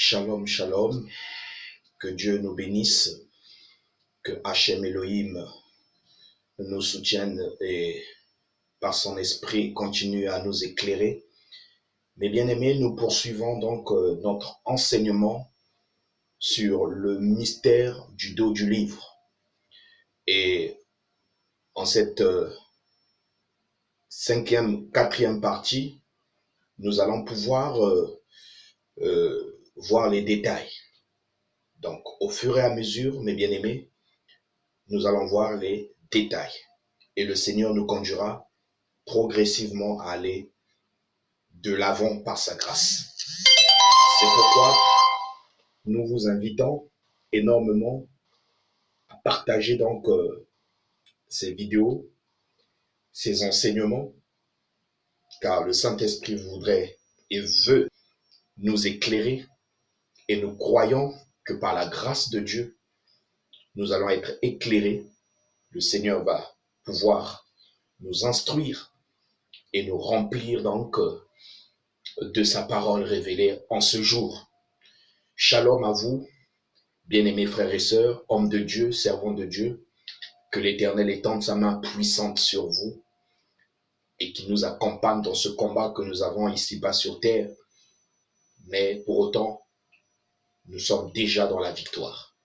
Shalom, shalom, que Dieu nous bénisse, que Hachem Elohim nous soutienne et par son esprit continue à nous éclairer. Mes bien-aimés, nous poursuivons donc notre enseignement sur le mystère du dos du livre. Et en cette quatrième partie, nous allons pouvoir voir les détails. Donc, au fur et à mesure, mes bien-aimés, nous allons voir les détails. Et le Seigneur nous conduira progressivement à aller de l'avant par sa grâce. C'est pourquoi nous vous invitons énormément à partager donc ces vidéos, ces enseignements, car le Saint-Esprit voudrait et veut nous éclairer et nous croyons que par la grâce de Dieu, nous allons être éclairés. Le Seigneur va pouvoir nous instruire et nous remplir donc de sa parole révélée en ce jour. Shalom à vous, bien-aimés frères et sœurs, hommes de Dieu, servants de Dieu, que l'Éternel étende sa main puissante sur vous et qui nous accompagne dans ce combat que nous avons ici-bas sur terre. Mais pour autant, nous sommes déjà dans la victoire.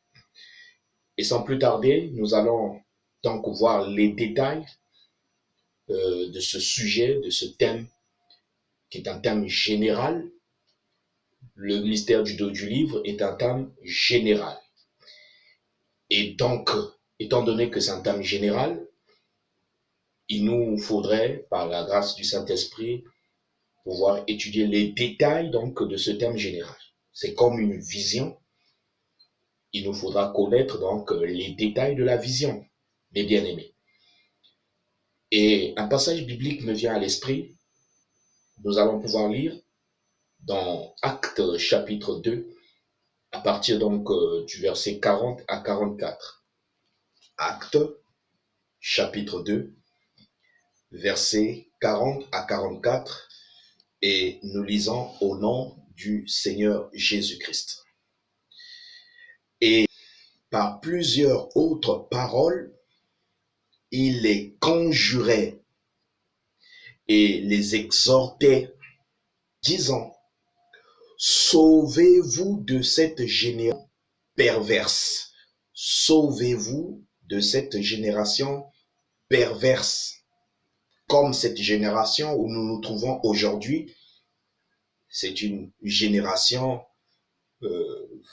Et sans plus tarder, nous allons donc voir les détails de ce sujet, de ce thème, qui est un thème général. Le mystère du dos du livre est un thème général. Et donc, étant donné que c'est un thème général, il nous faudrait, par la grâce du Saint-Esprit, pouvoir étudier les détails donc de ce thème général. C'est comme une vision. Il nous faudra connaître donc les détails de la vision, mes bien-aimés. Et un passage biblique me vient à l'esprit. Nous allons pouvoir lire dans Actes chapitre 2, à partir donc du verset 40 à 44. Actes chapitre 2, versets 40 à 44, et nous lisons au nom du Seigneur Jésus-Christ. Et par plusieurs autres paroles, il les conjurait et les exhortait, disant: sauvez-vous de cette génération perverse. Sauvez-vous de cette génération perverse. Comme cette génération où nous nous trouvons aujourd'hui, c'est une génération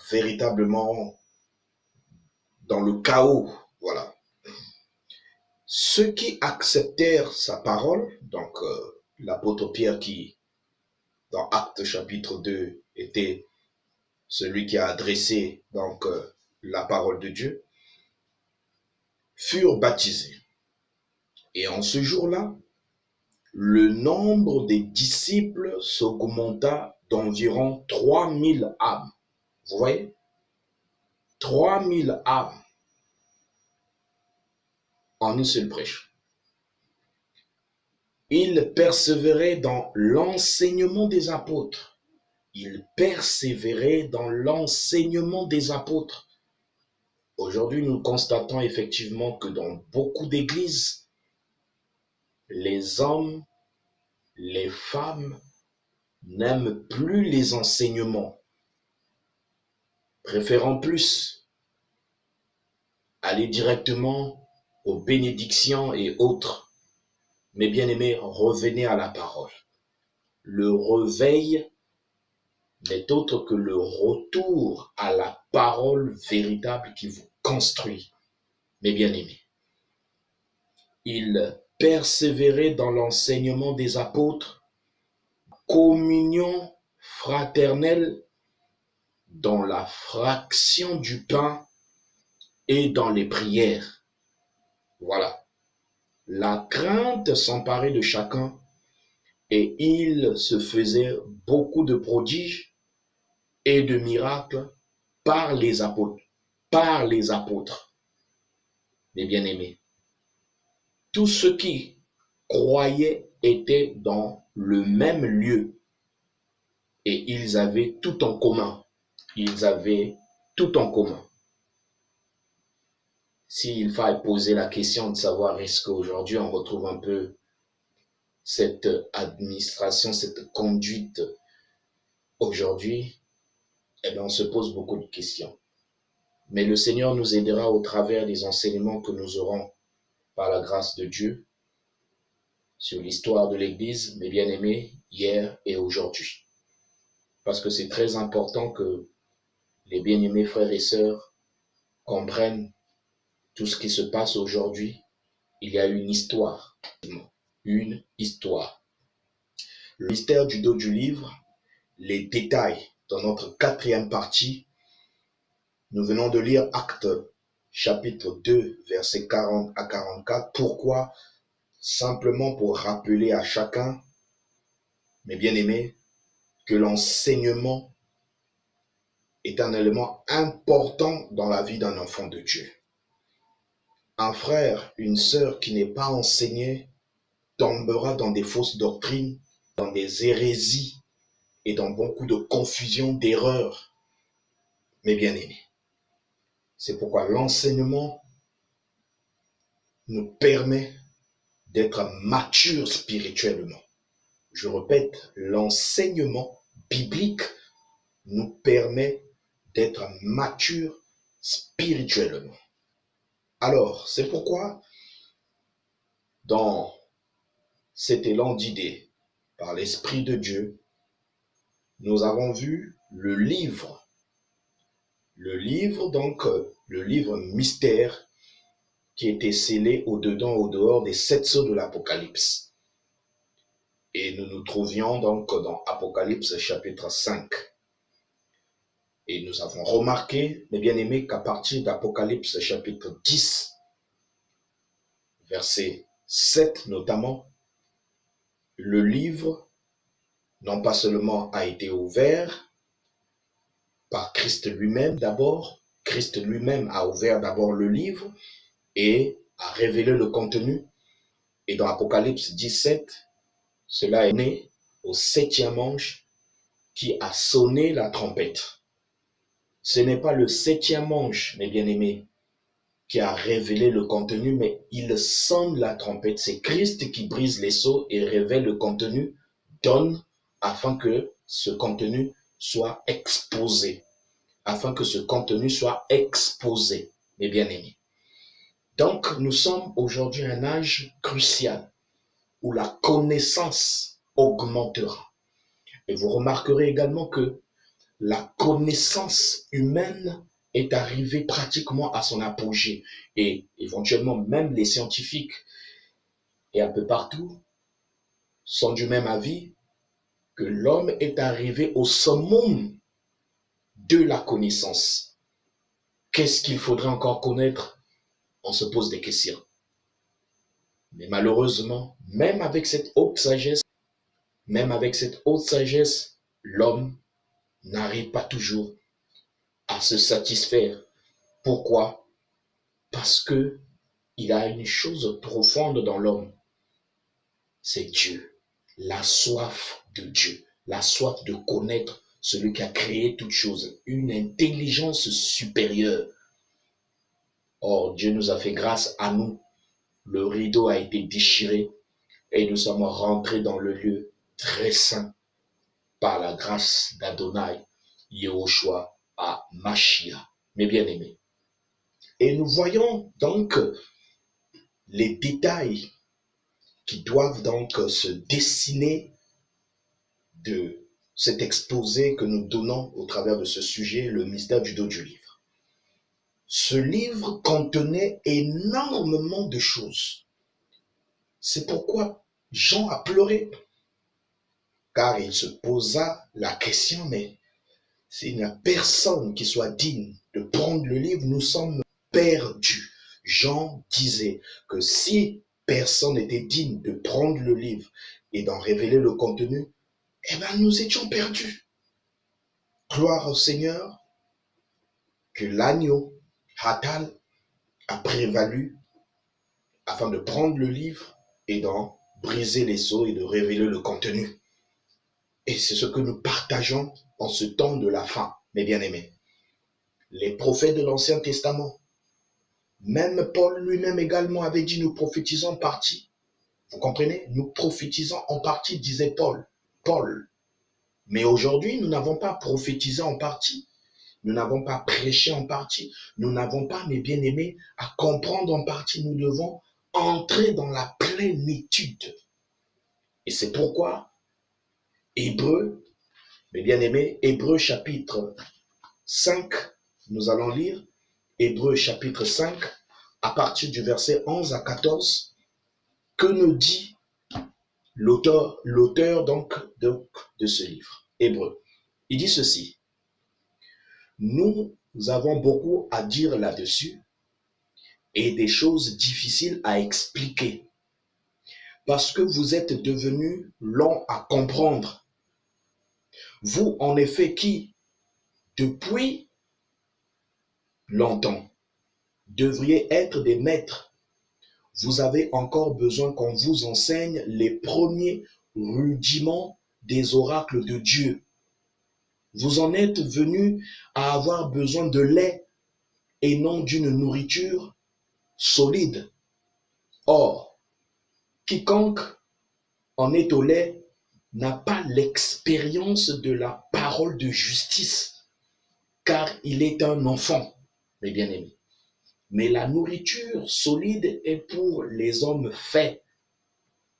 véritablement dans le chaos. Voilà. Ceux qui acceptèrent sa parole, donc l'apôtre Pierre qui, dans Actes chapitre 2, était celui qui a adressé donc la parole de Dieu, furent baptisés. Et en ce jour-là, le nombre des disciples s'augmenta d'environ 3000 âmes. Vous voyez? 3000 âmes en une seule prêche. Ils persévéraient dans l'enseignement des apôtres. Ils persévéraient dans l'enseignement des apôtres. Aujourd'hui, nous constatons effectivement que dans beaucoup d'églises, les hommes, les femmes n'aiment plus les enseignements, préférant plus aller directement aux bénédictions et autres. Mes bien-aimés, revenez à la parole. Le réveil n'est autre que le retour à la parole véritable qui vous construit. Mes bien-aimés, ils persévéraient dans l'enseignement des apôtres, communion fraternelle, dans la fraction du pain et dans les prières. Voilà. La crainte s'emparait de chacun et il se faisait beaucoup de prodiges et de miracles par les apôtres. Par les apôtres. Mes bien-aimés, tous ceux qui croyaient étaient dans le même lieu et ils avaient tout en commun. ils avaient tout en commun. S'il faille poser la question de savoir est-ce qu'aujourd'hui on retrouve un peu cette administration, cette conduite aujourd'hui, eh bien on se pose beaucoup de questions. Mais le Seigneur nous aidera au travers des enseignements que nous aurons par la grâce de Dieu sur l'histoire de l'Église, mes bien-aimés, hier et aujourd'hui. Parce que c'est très important que les bien-aimés frères et sœurs comprennent tout ce qui se passe aujourd'hui. Il y a une histoire. Une histoire. Le mystère du dos du livre, les détails dans notre quatrième partie. Nous venons de lire Actes chapitre 2, versets 40 à 44. Pourquoi? Simplement pour rappeler à chacun, mes bien-aimés, que l'enseignement est un élément important dans la vie d'un enfant de Dieu. Un frère, une sœur qui n'est pas enseigné tombera dans des fausses doctrines, dans des hérésies et dans beaucoup de confusion, d'erreurs, mes bien-aimés. C'est pourquoi l'enseignement nous permet d'être matures spirituellement. Je répète, l'enseignement biblique nous permet d'être matures spirituellement. Alors, c'est pourquoi, dans cet élan d'idées, par l'Esprit de Dieu, nous avons vu le livre donc, le livre mystère qui était scellé au-dedans, au-dehors des 7 sceaux de l'Apocalypse. Et nous nous trouvions donc dans Apocalypse chapitre 5. Et nous avons remarqué, mes bien-aimés, qu'à partir d'Apocalypse chapitre 10, verset 7 notamment, le livre, non pas seulement a été ouvert par Christ lui-même d'abord, Christ lui-même a ouvert d'abord le livre et a révélé le contenu. Et dans Apocalypse 17, cela est né au 7e ange qui a sonné la trompette. Ce n'est pas le 7e ange, mes bien-aimés, qui a révélé le contenu, mais il sonne la trompette. C'est Christ qui brise les sceaux et révèle le contenu, donne afin que ce contenu soit exposé. Afin que ce contenu soit exposé, mes bien-aimés. Donc, nous sommes aujourd'hui à un âge crucial où la connaissance augmentera. Et vous remarquerez également que la connaissance humaine est arrivée pratiquement à son apogée. Et éventuellement, même les scientifiques, et un peu partout, sont du même avis que l'homme est arrivé au summum de la connaissance. Qu'est-ce qu'il faudrait encore connaître? On se pose des questions. Mais malheureusement, même avec cette haute sagesse, l'homme n'arrive pas toujours à se satisfaire. Pourquoi? Parce que il a une chose profonde dans l'homme. C'est Dieu. La soif de Dieu. La soif de connaître celui qui a créé toutes choses. Une intelligence supérieure. Or, Dieu nous a fait grâce à nous. Le rideau a été déchiré et nous sommes rentrés dans le lieu très saint par la grâce d'Adonai, Yehoshua à Mashiach, mes bien-aimés. Et nous voyons donc les détails qui doivent donc se dessiner de cet exposé que nous donnons au travers de ce sujet, le mystère du dos du livre. Ce livre contenait énormément de choses. C'est pourquoi Jean a pleuré, car il se posa la question, mais s'il n'y a personne qui soit digne de prendre le livre, nous sommes perdus. Jean disait que si personne n'était digne de prendre le livre et d'en révéler le contenu, eh bien nous étions perdus. Gloire au Seigneur que l'agneau, Hatal, a prévalu afin de prendre le livre et d'en briser les sceaux et de révéler le contenu. Et c'est ce que nous partageons en ce temps de la fin, mes bien-aimés. Les prophètes de l'Ancien Testament, même Paul lui-même également avait dit, nous prophétisons en partie. Vous comprenez? Nous prophétisons en partie, disait Paul. Mais aujourd'hui, nous n'avons pas prophétisé en partie. Nous n'avons pas prêché en partie. Nous n'avons pas, mes bien-aimés, à comprendre en partie. Nous devons entrer dans la plénitude. Et c'est pourquoi Hébreux, mes bien-aimés, Hébreux chapitre 5, nous allons lire Hébreux chapitre 5, à partir du verset 11 à 14, que nous dit l'auteur donc de ce livre, Hébreux. Il dit ceci: nous avons beaucoup à dire là-dessus et des choses difficiles à expliquer parce que vous êtes devenus longs à comprendre. Vous, en effet, qui, depuis longtemps, devriez être des maîtres, vous avez encore besoin qu'on vous enseigne les premiers rudiments des oracles de Dieu. Vous en êtes venus à avoir besoin de lait et non d'une nourriture solide. Or, quiconque en est au lait n'a pas l'expérience de la parole de justice, car il est un enfant, mes bien-aimés. Mais la nourriture solide est pour les hommes faits,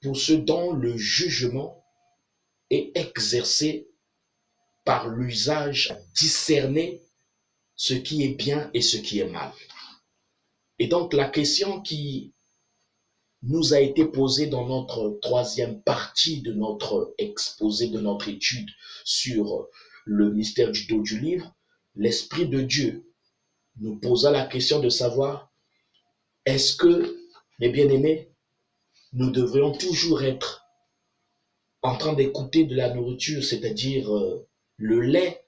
pour ceux dont le jugement est exercé par l'usage à discerner ce qui est bien et ce qui est mal. Et donc la question qui nous a été posée dans notre troisième partie de notre exposé, de notre étude sur le mystère du dos du livre, l'Esprit de Dieu nous posa la question de savoir, est-ce que, mes bien-aimés, nous devrions toujours être en train d'écouter de la nourriture, c'est-à-dire le lait,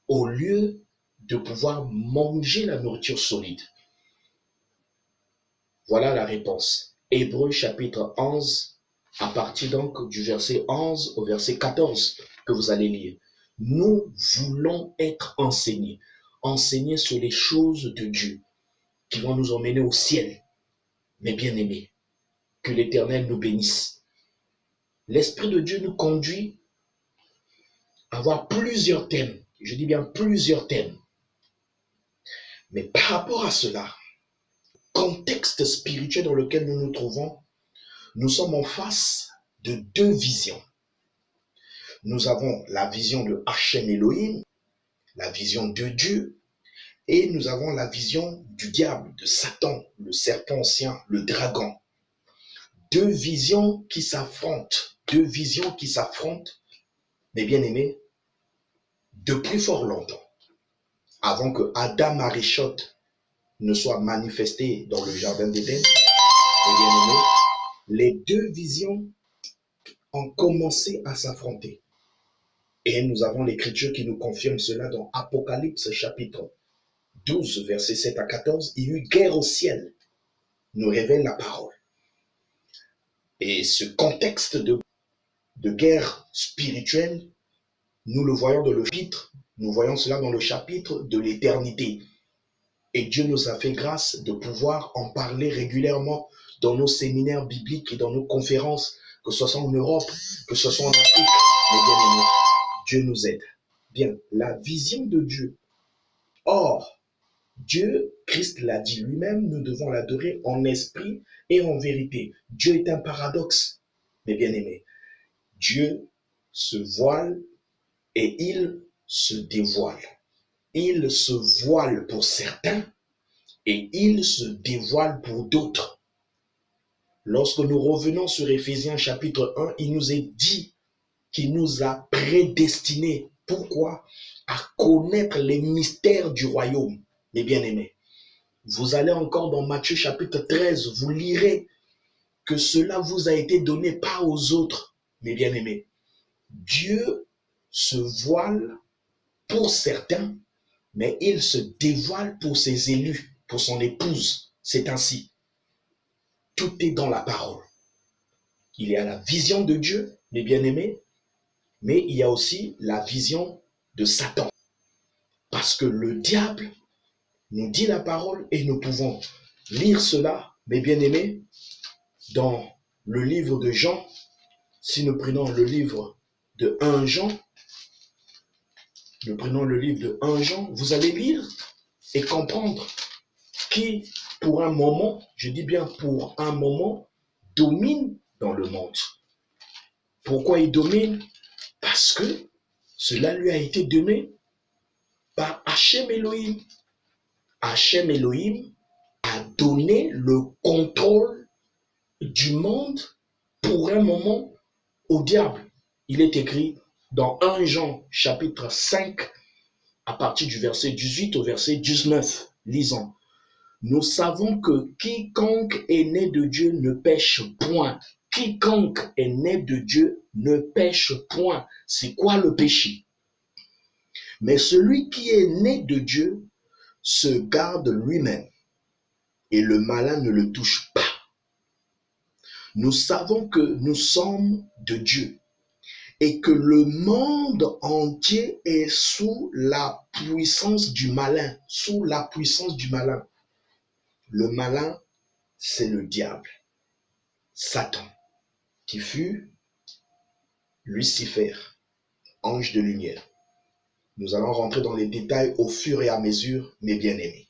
au lieu de pouvoir manger la nourriture solide? Voilà la réponse. Hébreux chapitre 11, à partir donc du verset 11 au verset 14 que vous allez lire. Nous voulons être enseignés sur les choses de Dieu qui vont nous emmener au ciel. Mes bien-aimés, que l'Éternel nous bénisse. L'Esprit de Dieu nous conduit à avoir plusieurs thèmes. Je dis bien plusieurs thèmes. Mais par rapport à cela, contexte spirituel dans lequel nous nous trouvons, nous sommes en face de deux visions. Nous avons la vision de Hachem Elohim, la vision de Dieu, et nous avons la vision du diable, de Satan, le serpent ancien, le dragon. Deux visions qui s'affrontent, mes bien-aimés, depuis fort longtemps, avant que Adam Arichoth ne soit manifesté dans le jardin d'Éden. Mes bien-aimés, les deux visions ont commencé à s'affronter. Et nous avons l'écriture qui nous confirme cela dans Apocalypse chapitre 12, versets 7 à 14. Il y eut guerre au ciel, nous révèle la parole. Et ce contexte de guerre spirituelle, nous le voyons dans le chapitre, nous voyons cela dans le chapitre de l'éternité. Et Dieu nous a fait grâce de pouvoir en parler régulièrement dans nos séminaires bibliques et dans nos conférences, que ce soit en Europe, que ce soit en Afrique. Mais bien aimés, Dieu nous aide. Bien, la vision de Dieu. Or, Dieu, Christ l'a dit lui-même, nous devons l'adorer en esprit et en vérité. Dieu est un paradoxe, mes bien-aimés. Dieu se voile et il se dévoile. Il se voile pour certains et il se dévoile pour d'autres. Lorsque nous revenons sur Éphésiens chapitre 1, il nous est dit qu'il nous a prédestinés. Pourquoi? À connaître les mystères du royaume, mes bien-aimés. Vous allez encore dans Matthieu chapitre 13, vous lirez que cela vous a été donné pas aux autres, mes bien-aimés. Dieu se voile pour certains, mais il se dévoile pour ses élus, pour son épouse. C'est ainsi. Tout est dans la parole. Il y a la vision de Dieu, mes bien-aimés, mais il y a aussi la vision de Satan. Parce que le diable nous dit la parole et nous pouvons lire cela, mes bien-aimés, dans le livre de Jean. Si nous prenons le livre de 1 Jean, vous allez lire et comprendre qui, pour un moment, je dis bien pour un moment, domine dans le monde. Pourquoi il domine? Parce que cela lui a été donné par Hachem Elohim. Hachem Elohim a donné le contrôle du monde pour un moment au diable. Il est écrit dans 1 Jean chapitre 5 à partir du verset 18 au verset 19. Lisons. Nous savons que quiconque est né de Dieu ne pêche point. Quiconque est né de Dieu ne pêche point. C'est quoi le péché? Mais celui qui est né de Dieu se garde lui-même et le malin ne le touche pas. Nous savons que nous sommes de Dieu et que le monde entier est sous la puissance du malin, sous la puissance du malin. Le malin, c'est le diable, Satan, qui fut Lucifer, ange de lumière. Nous allons rentrer dans les détails au fur et à mesure, mes bien-aimés.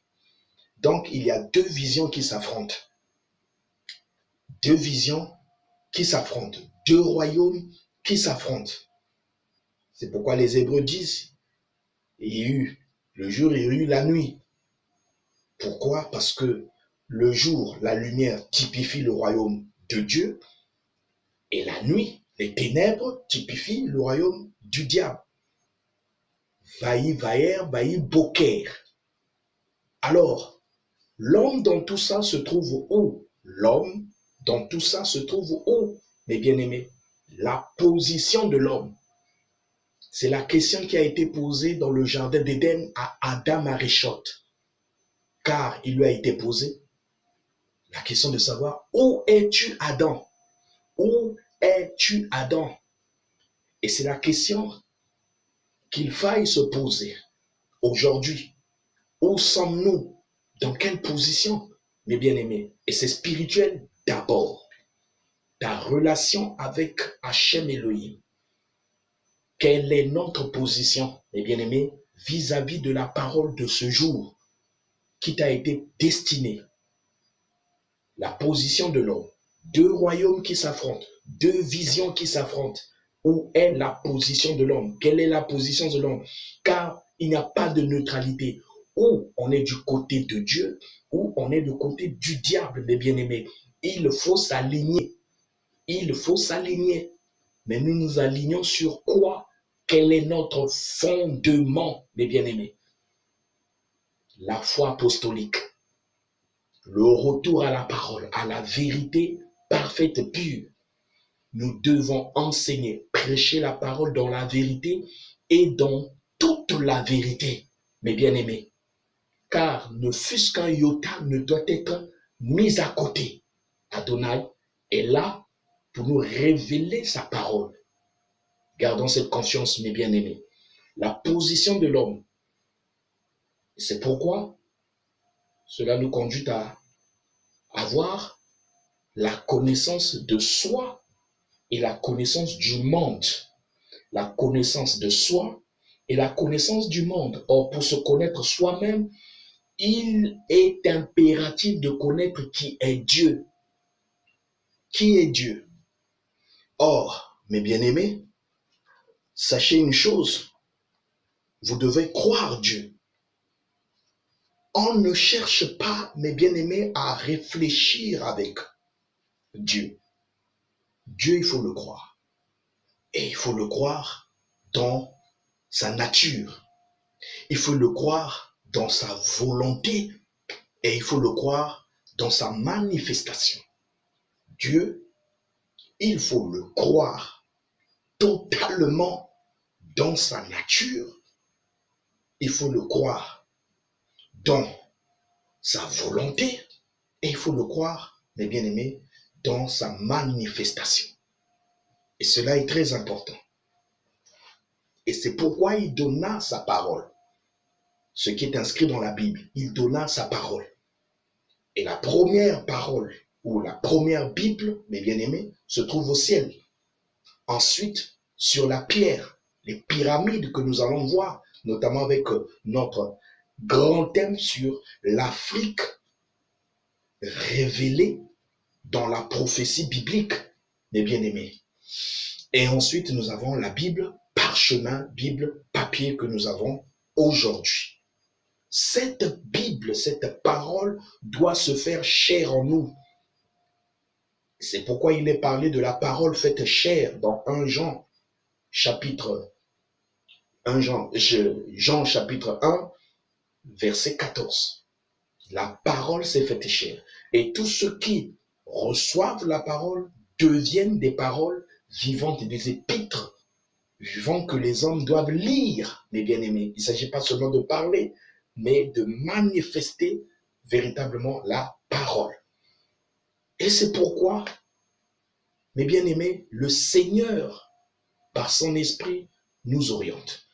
Donc, il y a deux visions qui s'affrontent. Deux visions qui s'affrontent. Deux royaumes qui s'affrontent. C'est pourquoi les Hébreux disent, il y a eu le jour, il y a eu la nuit. Pourquoi? Parce que le jour, la lumière typifie le royaume de Dieu et la nuit, les ténèbres typifient le royaume du diable. Vaï, vaïr, vaï, boker. Alors, l'homme dans tout ça se trouve où? L'homme dans tout ça se trouve où, mes bien-aimés? La position de l'homme. C'est la question qui a été posée dans le jardin d'Éden à Adam Arishot. Car il lui a été posé la question de savoir où es-tu Adam? Où es-tu Adam? Et c'est la question qu'il faille se poser aujourd'hui. Où sommes-nous? Dans quelle position, mes bien-aimés? Et c'est spirituel d'abord. Ta relation avec Hachem Elohim. Quelle est notre position, mes bien-aimés, vis-à-vis de la parole de ce jour qui t'a été destinée? La position de l'homme. Deux royaumes qui s'affrontent, deux visions qui s'affrontent. Où est la position de l'homme? Quelle est la position de l'homme? Car il n'y a pas de neutralité. Ou on est du côté de Dieu, ou on est du côté du diable, mes bien-aimés. Il faut s'aligner. Il faut s'aligner. Mais nous nous alignons sur quoi? Quel est notre fondement, mes bien-aimés? La foi apostolique. Le retour à la parole, à la vérité parfaite, pure. Nous devons enseigner, prêcher la parole dans la vérité et dans toute la vérité, mes bien-aimés. Car ne fût-ce qu'un iota ne doit être mis à côté. Adonai est là pour nous révéler sa parole. Gardons cette conscience, mes bien-aimés. La position de l'homme. C'est pourquoi cela nous conduit à avoir la connaissance de soi et la connaissance du monde. La connaissance de soi et la connaissance du monde. Or, pour se connaître soi-même, il est impératif de connaître qui est Dieu. Qui est Dieu? Or, mes bien-aimés, sachez une chose, vous devez croire Dieu. On ne cherche pas, mes bien-aimés, à réfléchir avec Dieu. Dieu, il faut le croire. Et il faut le croire dans sa nature. Il faut le croire dans sa volonté. Et il faut le croire dans sa manifestation. Dieu, il faut le croire totalement dans sa nature. Il faut le croire dans sa volonté. Et il faut le croire, mes bien-aimés, dans sa manifestation. Et cela est très important. Et c'est pourquoi il donna sa parole. ce qui est inscrit dans la Bible. Il donna sa parole. Et la première parole, ou la première Bible, mes bien-aimés, se trouve au ciel. Ensuite, sur la pierre, les pyramides que nous allons voir, notamment avec notre grand thème sur l'Afrique révélée dans la prophétie biblique, mes bien-aimés. Et ensuite, nous avons la Bible, parchemin, Bible, papier que nous avons aujourd'hui. Cette Bible, cette parole doit se faire chair en nous. C'est pourquoi il est parlé de la parole faite chair dans 1 Jean, chapitre 1 Jean chapitre 1, verset 14. La parole s'est faite chair. Et tous ceux qui reçoivent la parole deviennent des paroles vivantes et des épîtres vivants que les hommes doivent lire, mes bien-aimés. Il ne s'agit pas seulement de parler, mais de manifester véritablement la parole. Et c'est pourquoi, mes bien-aimés, le Seigneur, par son esprit, nous oriente.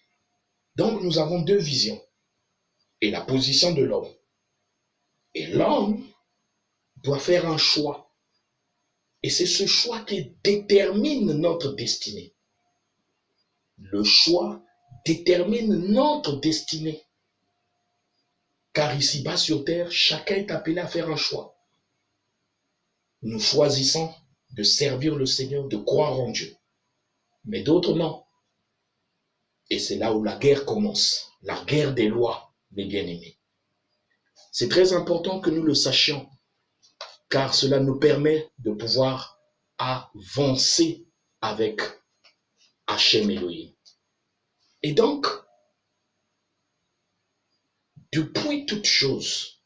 Donc, nous avons deux visions. Et la position de l'homme. Et l'homme doit faire un choix. Et c'est ce choix qui détermine notre destinée. Le choix détermine notre destinée. Car ici-bas sur terre, chacun est appelé à faire un choix. Nous choisissons de servir le Seigneur, de croire en Dieu. Mais d'autres non. Et c'est là où la guerre commence. La guerre des lois, mes bien-aimés. C'est très important que nous le sachions. Car cela nous permet de pouvoir avancer avec Hachem Elohim. Et donc, depuis toute chose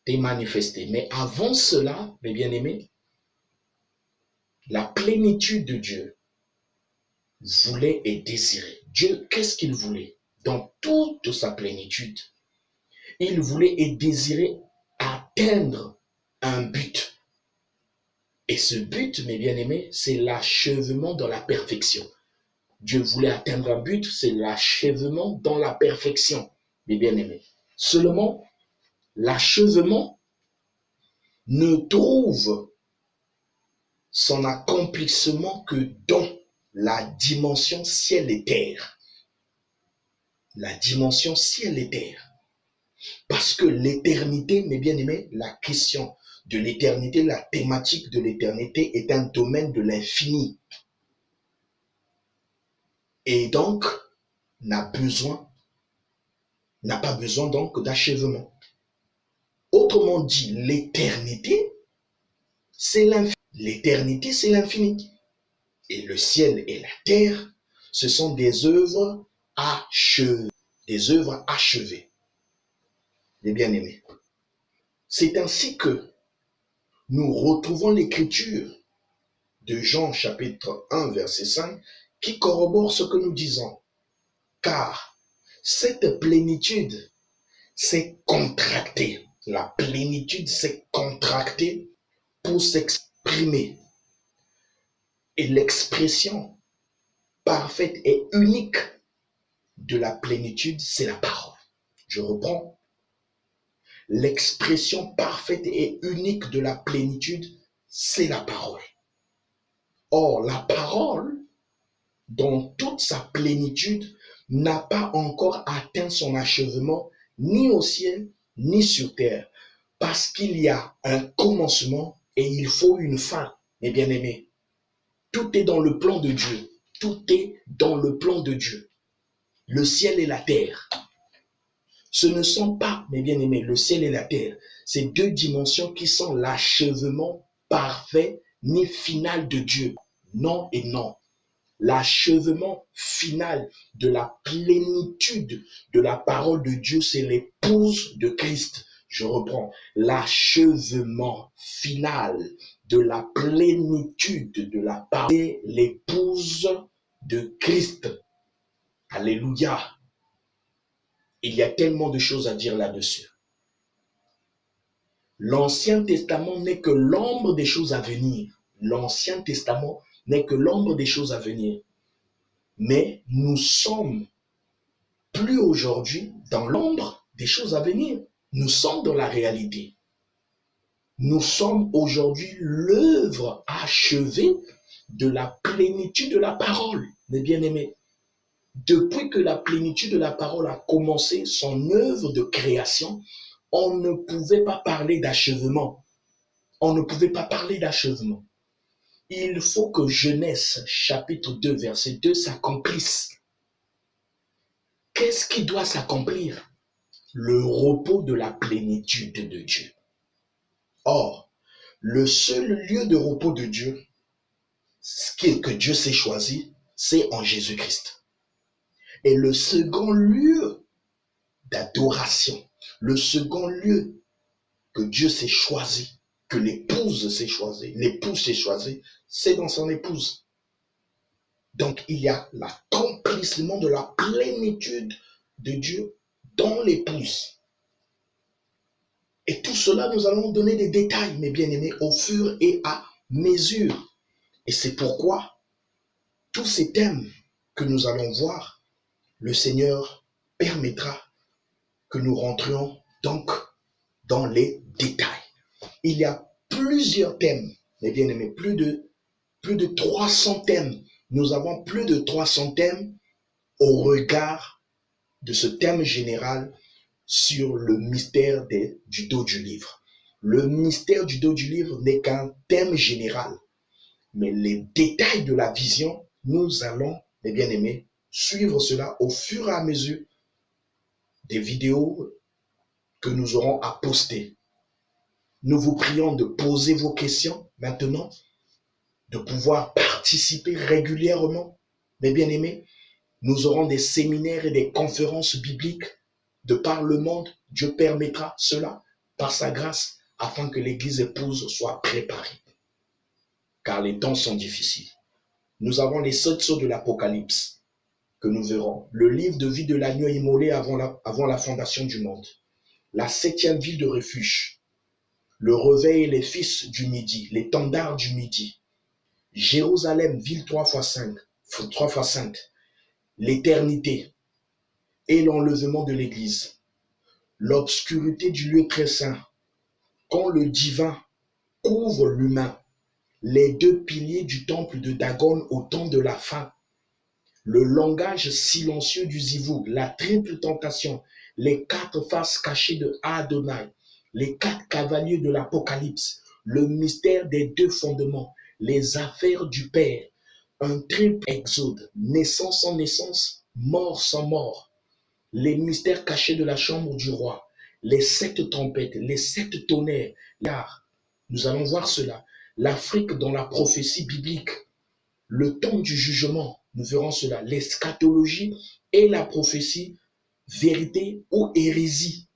est manifestée. Mais avant cela, mes bien-aimés, la plénitude de Dieu voulait et désirait. Dieu, qu'est-ce qu'il voulait? Dans toute sa plénitude, il voulait et désirait atteindre un but. Et ce but, mes bien-aimés, c'est l'achèvement dans la perfection. Dieu voulait atteindre un but, c'est l'achèvement dans la perfection, mes bien-aimés. Seulement, l'achèvement ne trouve son accomplissement que dans la dimension ciel et terre. La dimension ciel et terre. Parce que l'éternité, mes bien-aimés, la question de l'éternité, la thématique de l'éternité est un domaine de l'infini. Et donc, n'a pas besoin donc d'achèvement. Autrement dit, l'éternité, c'est l'infini. L'éternité, c'est l'infini. Et le ciel et la terre, ce sont des œuvres achevées. Des œuvres achevées. Les bien-aimés. C'est ainsi que nous retrouvons l'écriture de Jean chapitre 1 verset 5 qui corrobore ce que nous disons. Car cette plénitude s'est contractée. La plénitude s'est contractée pour s'exprimer. Et l'expression parfaite et unique de la plénitude, c'est la parole. Je reprends. L'expression parfaite et unique de la plénitude, c'est la parole. Or, la parole, dans toute sa plénitude, n'a pas encore atteint son achèvement, ni au ciel, ni sur terre. Parce qu'il y a un commencement et il faut une fin, mes bien-aimés. Tout est dans le plan de Dieu. Tout est dans le plan de Dieu. Le ciel et la terre. Ce ne sont pas, mes bien-aimés, le ciel et la terre. Ces deux dimensions qui sont l'achèvement parfait ni final de Dieu. Non et non. L'achèvement final de la plénitude de la parole de Dieu, c'est l'épouse de Christ. Je reprends. L'achèvement final de la plénitude de la parole, c'est l'épouse de Christ. Alléluia. Il y a tellement de choses à dire là-dessus. L'Ancien Testament n'est que l'ombre des choses à venir. L'Ancien Testament n'est que l'ombre des choses à venir. Mais nous sommes plus aujourd'hui dans l'ombre des choses à venir. Nous sommes dans la réalité. Nous sommes aujourd'hui l'œuvre achevée de la plénitude de la parole, mes bien-aimés. Depuis que la plénitude de la parole a commencé son œuvre de création, on ne pouvait pas parler d'achèvement. On ne pouvait pas parler d'achèvement. Il faut que Genèse chapitre 2, verset 2 s'accomplisse. Qu'est-ce qui doit s'accomplir? Le repos de la plénitude de Dieu. Or, le seul lieu de repos de Dieu, que Dieu s'est choisi, c'est en Jésus-Christ. Et le second lieu d'adoration, le second lieu que Dieu s'est choisi, que l'épouse s'est choisie, c'est dans son épouse. Donc, il y a l'accomplissement de la plénitude de Dieu dans l'épouse. Et tout cela, nous allons donner des détails, mes bien-aimés, au fur et à mesure. Et c'est pourquoi tous ces thèmes que nous allons voir, le Seigneur permettra que nous rentrions donc dans les détails. Il y a plusieurs thèmes, mes bien-aimés, plus de 300 thèmes. Nous avons plus de 300 thèmes au regard de ce thème général sur le mystère du dos du livre. Le mystère du dos du livre n'est qu'un thème général. Mais les détails de la vision, nous allons, mes bien-aimés, suivre cela au fur et à mesure des vidéos que nous aurons à poster. Nous vous prions de poser vos questions maintenant, de pouvoir participer régulièrement. Mes bien-aimés, nous aurons des séminaires et des conférences bibliques de par le monde. Dieu permettra cela par sa grâce afin que l'Église épouse soit préparée. Car les temps sont difficiles. Nous avons les 7 sceaux de l'Apocalypse que nous verrons. Le livre de vie de l'agneau immolé avant la fondation du monde. La 7e ville de refuge. Le réveil et les fils du midi, l'étendard du midi. Jérusalem, ville 3 fois sainte. L'éternité et l'enlèvement de l'Église. L'obscurité du lieu très saint. Quand le divin couvre l'humain. Les 2 piliers du temple de Dagon au temps de la fin. Le langage silencieux du Zivoug, la triple tentation, les 4 faces cachées de Adonai, les 4 cavaliers de l'Apocalypse, le mystère des 2 fondements, les affaires du Père, un triple exode, naissance sans naissance, mort sans mort, les mystères cachés de la chambre du roi, les 7 trompettes, les 7 tonnerres, car nous allons voir cela. L'Afrique dans la prophétie biblique, le temps du jugement, nous verrons cela, l'eschatologie et la prophétie, vérité ou hérésie.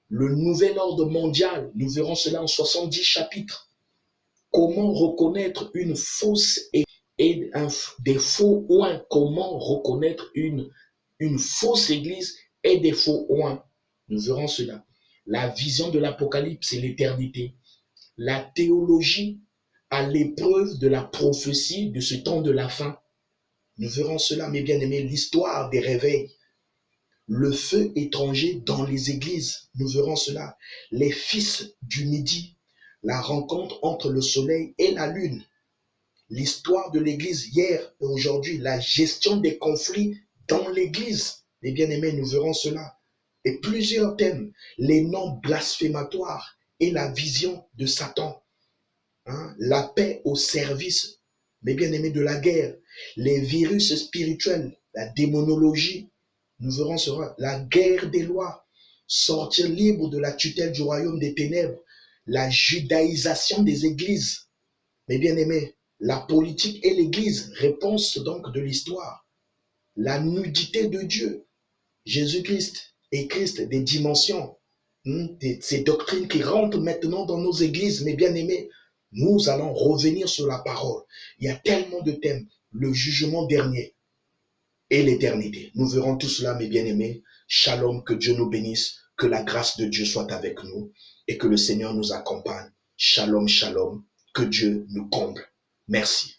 Le nouvel ordre mondial, nous verrons cela en 70 chapitres. Comment reconnaître une fausse et des faux oins, comment reconnaître une fausse église et des faux oins. Nous verrons cela. La vision de l'Apocalypse et l'éternité. La théologie à l'épreuve de la prophétie de ce temps de la fin. Nous verrons cela, mes bien-aimés, l'histoire des réveils. Le feu étranger dans les églises. Nous verrons cela. Les fils du midi. La rencontre entre le soleil et la lune. L'histoire de l'église hier et aujourd'hui. La gestion des conflits dans l'église. Mes bien-aimés, nous verrons cela. Et plusieurs thèmes. Les noms blasphématoires et la vision de Satan. La paix au service, mes bien-aimés, de la guerre, les virus spirituels, la démonologie, nous verrons cela, la guerre des lois, sortir libre de la tutelle du royaume des ténèbres, la judaïsation des églises, mes bien-aimés, la politique et l'église, réponse donc de l'histoire, la nudité de Dieu, Jésus-Christ et Christ, des dimensions, ces doctrines qui rentrent maintenant dans nos églises, mes bien-aimés. Nous allons revenir sur la parole. Il y a tellement de thèmes. Le jugement dernier et l'éternité. Nous verrons tout cela, mes bien-aimés. Shalom, que Dieu nous bénisse, que la grâce de Dieu soit avec nous et que le Seigneur nous accompagne. Shalom, shalom, que Dieu nous comble. Merci.